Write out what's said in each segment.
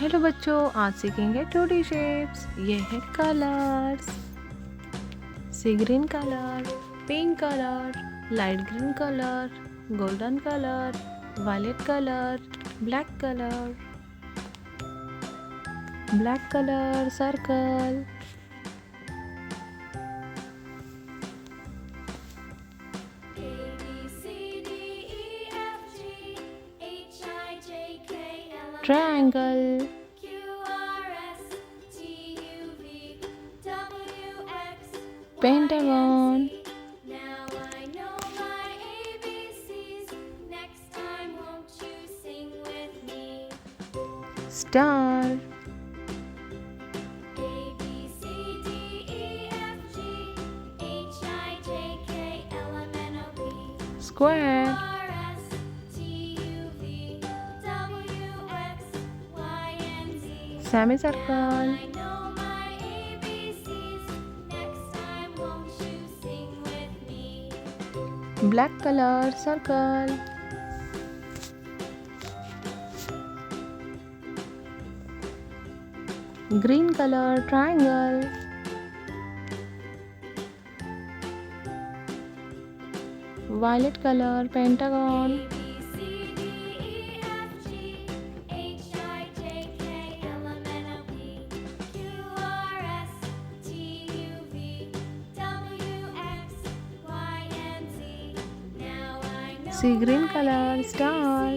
Hello बच्चों, आज सीखेंगे 2D शेप्स। ये है colours. See green colour, pink colour, light green colour, golden colour, violet colour, black colour circle, triangle, pentagon, star, square, semicircle, black color circle, green color triangle, violet color pentagon, sea green color star,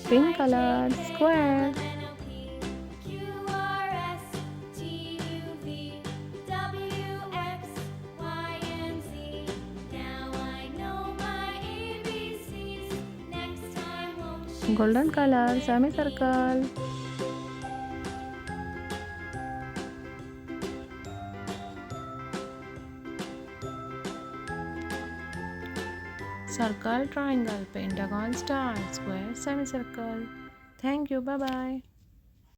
pink color square, golden color semicircle, circle, triangle, pentagon, star, square, semicircle. Thank you. Bye bye.